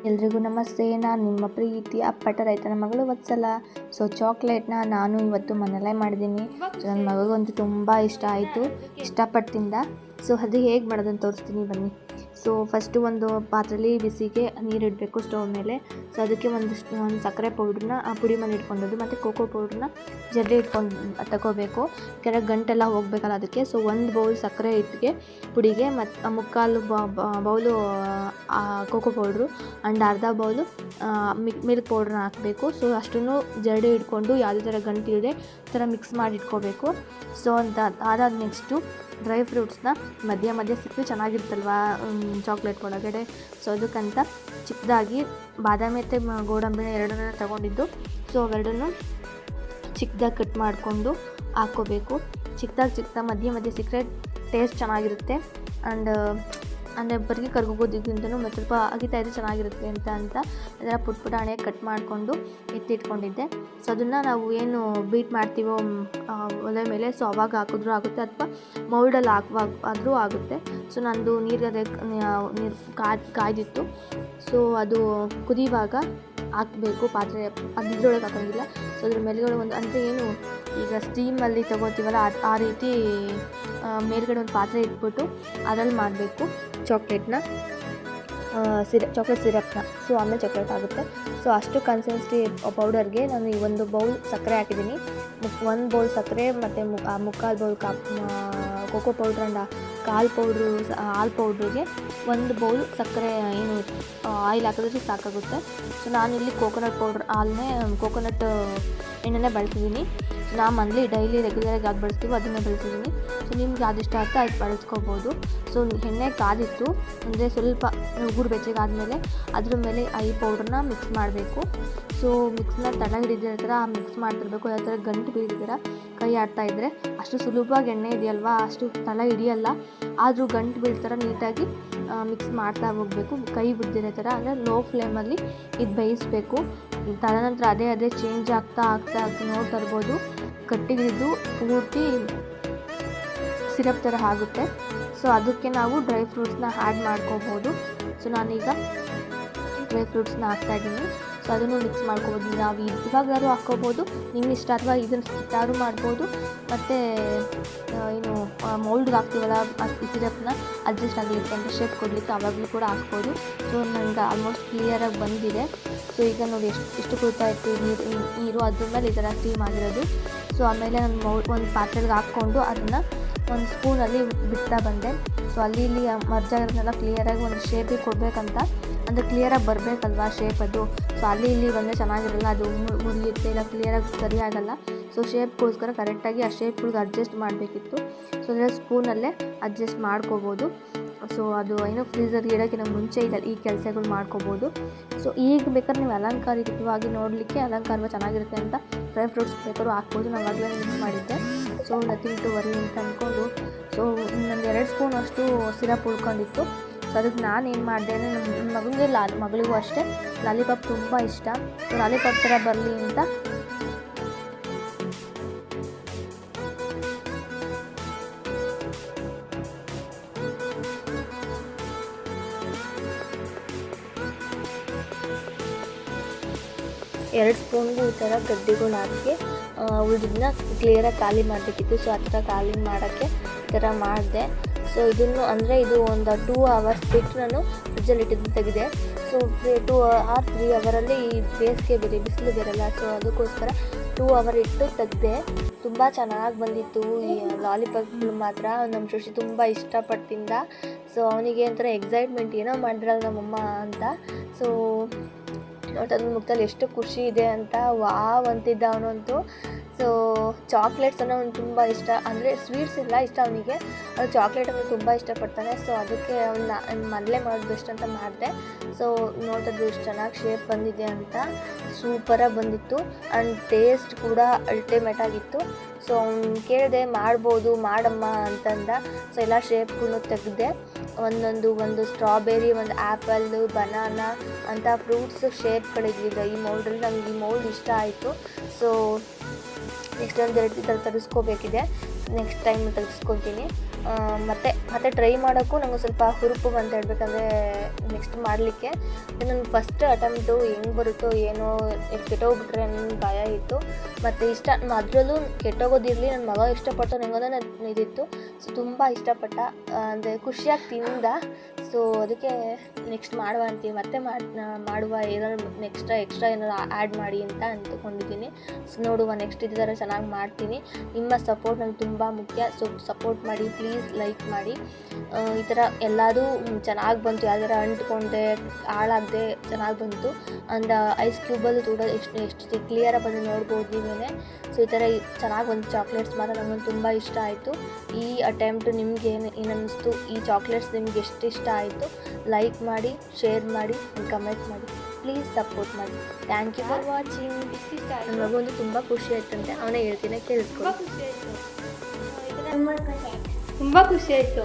ಎಲ್ರಿಗೂ ನಮಸ್ತೆ. ನಾನು ನಿಮ್ಮ ಪ್ರೀತಿಯ ಅಪ್ಪಟ ರೈತನ ಮಗಳು ವತ್ಸಲ. ಸೊ ಚಾಕ್ಲೇಟ್ನ ನಾನು ಇವತ್ತು ಮನೆಯಲ್ಲೇ ಮಾಡಿದ್ದೀನಿ. ಸೊ ನನ್ನ ಮಗಳಿಗಂತೂ ತುಂಬ ಇಷ್ಟ ಆಯಿತು, ಇಷ್ಟಪಟ್ಟು ತಿಂದ. ಸೊ ಅದು ಹೇಗೆ ಮಾಡೋದಂತ ತೋರಿಸ್ತೀನಿ ಬನ್ನಿ. ಸೊ ಫಸ್ಟು ಒಂದು ಪಾತ್ರೆಯಲ್ಲಿ ಬಿಸಿಗೆ ನೀರು ಇಡಬೇಕು ಸ್ಟವ್ ಮೇಲೆ. ಸೊ ಅದಕ್ಕೆ ಒಂದು ಸಕ್ಕರೆ ಪೌಡ್ರನ್ನ ಪುಡಿ ಮಾಡಿ ಇಟ್ಕೊಂಡದ್ದು ಮತ್ತು ಕೋಕೋ ಪೌಡ್ರನ್ನ ಜರಡಿ ಇಟ್ಕೊಂಡು ತಗೋಬೇಕು. ಕೆಳಗೆ ಗಂಟೆಲ್ಲ ಹೋಗಬೇಕಲ್ಲ ಅದಕ್ಕೆ. ಸೊ ಒಂದು ಬೌಲ್ ಸಕ್ಕರೆ ಹಿಟ್ಟಿಗೆ ಪುಡಿಗೆ ಮತ್ತು ಮುಕ್ಕಾಲು ಬೌಲು ಕೋಕೋ ಪೌಡ್ರು ಆ್ಯಂಡ್ ಅರ್ಧ ಬೌಲು ಮಿಲ್ಕ್ ಪೌಡ್ರನ್ನ ಹಾಕಬೇಕು. ಸೊ ಅಷ್ಟನ್ನು ಜರಡಿ ಇಟ್ಕೊಂಡು ಯಾವುದೇ ಥರ ಗಂಟು ಇಲ್ಲದೆ ಥರ ಮಿಕ್ಸ್ ಮಾಡಿ ಇಟ್ಕೋಬೇಕು. ಸೊ ಅದಾದ ನೆಕ್ಸ್ಟು ಡ್ರೈ ಫ್ರೂಟ್ಸ್ನ ಮಧ್ಯ ಸಿಕ್ಕಿ ಚೆನ್ನಾಗಿರ್ತಲ್ವ ಚಾಕ್ಲೇಟ್ ಒಳಗಡೆ. ಸೊ ಅದಕ್ಕಂತ ಚಿಕ್ಕದಾಗಿ ಬಾದಾಮಿ ಮತ್ತು ಗೋಡಂಬಿನ ಎರಡನ್ನ ತಗೊಂಡಿದ್ದು. ಸೊ ಅವೆರಡನ್ನು ಚಿಕ್ಕದಾಗಿ ಕಟ್ ಮಾಡಿಕೊಂಡು ಹಾಕ್ಕೋಬೇಕು. ಚಿಕ್ಕದಾಗಿ ಮಧ್ಯ ಸಿಕ್ಕರೆ ಟೇಸ್ಟ್ ಚೆನ್ನಾಗಿರುತ್ತೆ. ಅಂದರೆ ಬರೀ ಕರ್ಗೋಗೋದಕ್ಕಿಂತನೂ ಮತ್ತು ಸ್ವಲ್ಪ ಅಗಿತಾ ಇದ್ರೆ ಚೆನ್ನಾಗಿರುತ್ತೆ ಅಂತ ಅದನ್ನು ಪುಟ್ಟ ಹಣೆಗೆ ಕಟ್ ಮಾಡಿಕೊಂಡು ಎತ್ತಿಟ್ಕೊಂಡಿದ್ದೆ. ಸೊ ಅದನ್ನು ನಾವು ಏನು ಬೀಟ್ ಮಾಡ್ತೀವೋ ಒಲೆ ಮೇಲೆ, ಸೊ ಅವಾಗ ಹಾಕಿದ್ರೂ ಆಗುತ್ತೆ ಅಥವಾ ಮೌಲ್ಡಲ್ಲಿ ಹಾಕುವಾಗ ಆದರೂ ಆಗುತ್ತೆ. ಸೊ ನಂದು ನೀರು ಕಾಯ್ದಿತ್ತು. ಸೊ ಅದು ಕುದಿಯುವಾಗ ಹಾಕಬೇಕು ಪಾತ್ರೆ, ಅದ್ರೊಳಗೆ ಹಾಕೋಂಗಿಲ್ಲ. ಸೊ ಅದ್ರ ಮೇಲ್ಗಡೆ ಒಂದು ಅಂದರೆ ಏನು ಈಗ ಸ್ಟೀಮಲ್ಲಿ ತೊಗೋತೀವಲ್ಲ ಆ ರೀತಿ ಮೇಲ್ಗಡೆ ಒಂದು ಪಾತ್ರೆ ಇಟ್ಬಿಟ್ಟು ಅದರಲ್ಲಿ ಮಾಡಬೇಕು ಚಾಕ್ಲೇಟ್ ಸಿರಪ್ನ. ಸೊ ಆಮೇಲೆ ಚಾಕ್ಲೇಟ್ ಆಗುತ್ತೆ. ಸೊ ಅಷ್ಟು ಕನ್ಸಿಸ್ಟೆನ್ಸಿ ಪೌಡರ್ಗೆ ನಾನು ಈ ಒಂದು ಬೌಲ್ ಸಕ್ಕರೆ ಹಾಕಿದ್ದೀನಿ. ಒಂದು ಬೌಲ್ ಸಕ್ಕರೆ ಮತ್ತು ಮುಕ್ಕಾಲು ಬೌಲ್ ಕೋಕೋ ಪೌಡ್ರ್ ಆ್ಯಂಡ್ ಕಾಲು ಹಾಲು ಪೌಡ್ರಿಗೆ ಒಂದು ಬೌಲ್ ಸಕ್ಕರೆ ಏನು ಆಯಿಲ್ ಹಾಕಿದ್ರೆ ಸಾಕಾಗುತ್ತೆ. ಸೊ ನಾನಿಲ್ಲಿ ಕೋಕೋನಟ್ ಎಣ್ಣೆನೇ ಬಳಸಿದ್ದೀನಿ. ಸೊ ನಾನು ಮನೇಲಿ ಡೈಲಿ ರೆಗ್ಯುಲರಾಗಿ ಯಾವ್ದು ಬಳಸ್ತೀವೋ ಅದನ್ನೇ ಬಳಸಿದ್ದೀನಿ. ಸೊ ನಿಮ್ಗೆ ಯಾವ್ದಿಷ್ಟ ಆಗುತ್ತೆ ಅದು ಬಳಸ್ಕೋಬೋದು. ಸೊ ಎಣ್ಣೆ ಕಾದಿತ್ತು ಅಂದರೆ ಸ್ವಲ್ಪ ಉಗುರು ಬೆಚ್ಚಗಾದ್ಮೇಲೆ ಅದ್ರ ಮೇಲೆ ಈ ಪೌಡ್ರನ್ನ ಮಿಕ್ಸ್ ಮಾಡಬೇಕು. ಸೊ ಮಿಕ್ಸ್ನ ತಳ ಹಿಡಿದಿರೋ ಥರ ಮಿಕ್ಸ್ ಮಾಡ್ತಿರ್ಬೇಕು. ಯಾವ ಥರ ಗಂಟು ಬೀಳಿದಿರ ಕೈ ಆಡ್ತಾಯಿದ್ರೆ ಅಷ್ಟು ಸುಲಭವಾಗಿ ಎಣ್ಣೆ ಇದೆಯಲ್ವಾ, ಅಷ್ಟು ತಳ ಹಿಡಿಯಲ್ಲ. ಆದರೂ ಗಂಟು ಬೀಳ್ತಾರ ನೀಟಾಗಿ ಮಿಕ್ಸ್ ಮಾಡ್ತಾ ಹೋಗಬೇಕು. ಕೈ ಬಿದ್ದಿರೋ ಥರ ಅಂದರೆ ಲೋ ಫ್ಲೇಮಲ್ಲಿ ಇದು ಬೇಯಿಸಬೇಕು. ತದನಂತರ ಅದೇ ಚೇಂಜ್ ಆಗ್ತಾ ನೋಡ್ತಾ ಇರ್ಬೋದು. ಗಟ್ಟಿಗಿದ್ದು ಪೂರ್ತಿ ಸಿರಪ್ ಥರ ಆಗುತ್ತೆ. ಸೊ ಅದಕ್ಕೆ ನಾವು ಡ್ರೈ ಫ್ರೂಟ್ಸ್ನ ಆ್ಯಡ್ ಮಾಡ್ಕೋಬೋದು. ಸೊ ನಾನೀಗ ಡ್ರೈ ಫ್ರೂಟ್ಸ್ನ ಹಾಕ್ತಾಯಿದ್ದೀನಿ. ಸೊ ಅದನ್ನು ಮಿಕ್ಸ್ ಮಾಡ್ಕೋಬೋದು. ನಾವು ಇವಾಗಾದ್ರೂ ಹಾಕ್ಕೋಬೋದು ನಿಮ್ಮ ಇಷ್ಟ, ಅಥವಾ ಇದನ್ನು ಸ್ಕಿಟ್ಟಾದ್ರೂ ಮಾಡ್ಬೋದು. ಮತ್ತು ಏನು ಮೌಲ್ಡ್ಗೆ ಹಾಕ್ತೀವಲ್ಲ ಸಿರಪ್ನ ಅಡ್ಜಸ್ಟ್ ಆಗಲಿಕ್ಕೆ ಅಂತ ಶೇಪ್ ಕೊಡಲಿಕ್ಕೆ ಆವಾಗಲೂ ಕೂಡ ಹಾಕ್ಬೋದು. ಸೊ ನನಗೆ ಆಲ್ಮೋಸ್ಟ್ ಕ್ಲಿಯರಾಗಿ ಬಂದಿದೆ. ಸೊ ಈಗ ನೋಡಿ ಎಷ್ಟು ಕುದಿತಾ ಇತ್ತು ನೀರು ಅದ್ರ ಮೇಲೆ ಈ ಥರ ಸ್ಟೀಮ್ ಆಗಿರೋದು. ಸೊ ಆಮೇಲೆ ನಾನು ಒಂದು ಪಾತ್ರೆಗೆ ಹಾಕ್ಕೊಂಡು ಅದನ್ನು ಒಂದು ಸ್ಪೂನಲ್ಲಿ ಬಿಡ್ತಾ ಬಂದೆ. ಸೊ ಅಲ್ಲಿ ಇಲ್ಲಿ ಮರ್ಜಾಗಿರೋದನ್ನೆಲ್ಲ ಕ್ಲಿಯರಾಗಿ ಒಂದು ಶೇಪಿಗೆ ಕೊಡಬೇಕಂತ, ಅಂದರೆ ಕ್ಲಿಯರಾಗಿ ಬರಬೇಕಲ್ವಾ ಶೇಪ್ ಅದು. ಸೊ ಅಲ್ಲಿ ಇಲ್ಲಿ ಬಂದರೆ ಚೆನ್ನಾಗಿರಲ್ಲ, ಅದು ಮುರಿಯುತ್ತೆ, ಇಲ್ಲ ಕ್ಲಿಯರಾಗಿ ಸರಿಯಾಗಲ್ಲ. ಸೊ ಶೇಪ್ಗೋಸ್ಕರ ಕರೆಕ್ಟಾಗಿ ಆ ಶೇಪ್ಗಳಿಗೆ ಅಡ್ಜಸ್ಟ್ ಮಾಡಬೇಕಿತ್ತು. ಸೊ ಅದರ ಸ್ಪೂನಲ್ಲೇ ಅಡ್ಜಸ್ಟ್ ಮಾಡ್ಕೋಬೋದು. ಸೊ ಅದು ಏನೋ ಫ್ರೀಝರ್ಗೆ ಇಡೋಕ್ಕಿಂತ ಮುಂಚೆ ಈ ಕೆಲಸಗಳು ಮಾಡ್ಕೋಬೋದು. ಸೊ ಈಗ ಬೇಕಾದ್ರೆ ನೀವು ಅಲಂಕಾರಿಕವಾಗಿ ನೋಡಲಿಕ್ಕೆ ಅಲಂಕಾರವಾಗಿ ಚೆನ್ನಾಗಿರುತ್ತೆ ಅಂತ ಡ್ರೈ ಫ್ರೂಟ್ಸ್ ಬೇಕಾದ್ರೂ ಹಾಕ್ಬೋದು. ನಾನು ಆಗಲೇ ಮಿಕ್ಸ್ ಮಾಡಿದ್ದೆ. ಸೊ ನಥಿಂಗ್ ಟು ವರಿ ಅಂತ ಅಂದ್ಕೊಂಡು ಸೊ ಒಂದು 2 ಸ್ಪೂನ್ ಅಷ್ಟು ಸಿರಪ್ ಉಳ್ಕೊಂಡಿತ್ತು. ಸೊ ಅದಕ್ಕೆ ನಾನು ಏನು ಮಾಡಿದೆ ಅಂದರೆ ನನ್ನ ಮಗಳಿಗೂ ಅಷ್ಟೇ ಲಾಲಿಪಾಪ್ ತುಂಬ ಇಷ್ಟ. ಸೊ ಲಾಲಿಪಾಪ್ ಥರ ಬರಲಿ ಅಂತ ಎರಡು ಸ್ಪೂನ್ಗೂ ಈ ಥರ ಗಡ್ಡೆಗಳು ಹಾಕಿ ಉಳಿದಿದ್ದನ್ನ ಕ್ಲಿಯರಾಗಿ ಖಾಲಿ ಮಾಡಬೇಕಿತ್ತು. ಸೊ ಆ ಥರ ಖಾಲಿ ಮಾಡೋಕ್ಕೆ ಈ ಥರ ಮಾಡಿದೆ. ಸೊ ಇದನ್ನು ಅಂದರೆ ಇದು ಒಂದು 2 ಅವರ್ಸ್ ಬಿಟ್ಟು ನಾನು ಫ್ರಿಜ್ಜಲ್ಲಿ ಇಟ್ಟಿದ್ದು ತೆಗೆದೆ. ಸೊ 2 or 3 ಅವರಲ್ಲಿ ಈ ಬೇಸಿಗೆ ಬಿಸಿಲು ಬೇರಲ್ಲ. ಸೊ ಅದಕ್ಕೋಸ್ಕರ 2 ಅವರ್ ಇಟ್ಟು ತೆಗೆದೆ. ತುಂಬ ಚೆನ್ನಾಗಿ ಬಂದಿತ್ತು ಈ ಲಾಲಿಪಾಪ್ಗಳು ಮಾತ್ರ. ನಮ್ಮ ಶಶಿ ತುಂಬ ಇಷ್ಟಪಟ್ಟಿಂದ. ಸೊ ಅವನಿಗೆ ಒಂಥರ ಎಕ್ಸೈಟ್ಮೆಂಟ್, ಏನೋ ಮಾಡಿದ್ರಲ್ಲ ನಮ್ಮಮ್ಮ ಅಂತ. ಸೊ ನೋಡ್ತಾ ಮುಖದಲ್ಲಿ ಎಷ್ಟು ಖುಷಿ ಇದೆ ಅಂತ ವಾವ್ ಅಂತಿದ್ದ ಅವನಂತೂ. ಸೊ ಚಾಕ್ಲೇಟ್ಸ್ ಅನ್ನೋ ಅವ್ನು ತುಂಬ ಇಷ್ಟ, ಅಂದರೆ ಸ್ವೀಟ್ಸ್ ಎಲ್ಲ ಇಷ್ಟ ಅವನಿಗೆ, ಅದು ಚಾಕ್ಲೇಟ್ ಅಂದರೆ ತುಂಬ ಇಷ್ಟಪಡ್ತಾನೆ. ಸೊ ಅದಕ್ಕೆ ಅವನ್ನ ಮನೇಲೇ ಮಾಡೋದು ಬೆಸ್ಟ್ ಅಂತ ಮಾಡಿದೆ. ಸೊ ನೋಡ್ತದ್ದು ಎಷ್ಟು ಚೆನ್ನಾಗಿ ಶೇಪ್ ಬಂದಿದೆ ಅಂತ, ಸೂಪರಾಗಿ ಬಂದಿತ್ತು. ಆ್ಯಂಡ್ ಟೇಸ್ಟ್ ಕೂಡ ಅಲ್ಟಿಮೇಟ್ ಆಗಿತ್ತು. ಸೊ ಅವ್ನು ಕೇಳಿದೆ ಮಾಡ್ಬೋದು ಮಾಡಮ್ಮ ಅಂತಂದ. ಸೊ ಎಲ್ಲ ಶೇಪ್ಗೂ ತೆಗೆದೆ. ಒಂದು ಸ್ಟ್ರಾಬೆರಿ, ಒಂದು ಆ್ಯಪಲ್ಲು, ಬನಾನಾ ಅಂತ ಫ್ರೂಟ್ಸ್ ಶೇಪ್ಗಳಿದ್ವಿಲ್ಲ ಈ ಮೌಲ್ಡಲ್ಲಿ. ನನಗೆ ಈ ಮೌಲ್ಡ್ ಇಷ್ಟ ಆಯಿತು. ಸೊ ನೆಕ್ಸ್ಟ್ ಒಂದು 2 ಥರ ತರಿಸ್ಕೋಬೇಕಿದೆ. Next time ತೆಗೆಸ್ಕೊತೀನಿ. ಮತ್ತೆ ಟ್ರೈ ಮಾಡೋಕ್ಕೂ ನನಗೆ ಸ್ವಲ್ಪ ಹುರುಪು ಬಂತ ಹೇಳ್ಬೇಕಂದ್ರೆ ನೆಕ್ಸ್ಟ್ ಮಾಡಲಿಕ್ಕೆ. ನನ್ನ ಫಸ್ಟ್ ಅಟೆಂಪ್ಟು ಹೆಂಗೆ ಬರುತ್ತೋ ಏನೋ ಕೆಟ್ಟೋಗ್ಬಿಟ್ರೆ ನನ್ನ ಭಯ ಇತ್ತು. ಮತ್ತು ಅದರಲ್ಲೂ ಕೆಟ್ಟೋಗೋದಿರಲಿ, ನನ್ನ ಮಗ ಇಷ್ಟಪಟ್ಟು ನನಗೆ ನನ್ನ ಇದಿತ್ತು. ಸೊ ತುಂಬ ಇಷ್ಟಪಟ್ಟ, ಅಂದರೆ ಖುಷಿಯಾಗಿ ತಿಂದ. ಸೊ ಅದಕ್ಕೆ ನೆಕ್ಸ್ಟ್ ಮಾಡುವ ಅಂತೀವಿ, ಮತ್ತೆ ಮಾಡುವ ಏನಾದ್ರು ಎಕ್ಸ್ಟ್ರಾ ಏನಾದ್ರು ಆ್ಯಡ್ ಮಾಡಿ ಅಂತ ಅಂದ್ಕೊಂಡಿದ್ದೀನಿ. ಸೊ ನೋಡುವ, ನೆಕ್ಸ್ಟ್ ಇದೇ ಥರ ಚೆನ್ನಾಗಿ ಮಾಡ್ತೀನಿ. ನಿಮ್ಮ ಸಪೋರ್ಟ್ ನನಗೆ ತುಂಬ ಮುಖ್ಯ. ಸೊ ಸಪೋರ್ಟ್ ಮಾಡಿ, ಪ್ಲೀಸ್ ಲೈಕ್ ಮಾಡಿ. ಈ ಥರ ಎಲ್ಲದೂ ಚೆನ್ನಾಗಿ ಬಂತು, ಯಾವ್ದಾರ ಅಂಟ್ಕೊಂಡೆ ಹಾಳಾಗದೆ ಚೆನ್ನಾಗಿ ಬಂತು. ಅಂಡ್ ಐಸ್ ಕ್ಯೂಬಲ್ಲೂ ಕೂಡ ಎಷ್ಟು ಕ್ಲಿಯರಾಗಿ ಬಂದು ನೋಡ್ಬೋದು ನೀವೇ. ಸೊ ಈ ಥರ ಚೆನ್ನಾಗಿ ಬಂತು ಚಾಕ್ಲೇಟ್ಸ್ ಮಾತ್ರ. ನನಗೆ ತುಂಬ ಇಷ್ಟ ಆಯಿತು ಈ ಅಟೆಂಪ್ಟ್. ನಿಮ್ಗೆ ಏನು ಅನ್ನಿಸ್ತು, ಈ ಚಾಕ್ಲೇಟ್ಸ್ ನಿಮ್ಗೆ ಎಷ್ಟು ಇಷ್ಟ ಆಯಿತು? ಲೈಕ್ ಮಾಡಿ, ಶೇರ್ ಮಾಡಿ, ಕಮೆಂಟ್ ಮಾಡಿ, ಪ್ಲೀಸ್ ಸಪೋರ್ಟ್ ಮಾಡಿ. Thank you for watching. ನನ್ನ ಮಗು ತುಂಬ ಖುಷಿ ಆಯ್ತಂತೆ, ಅವನೇ ಹೇಳ್ತೀನಿ, ಕೇಳಿಸ್ಕೊ. ತುಂಬ ಖುಷಿ ಆಯಿತು.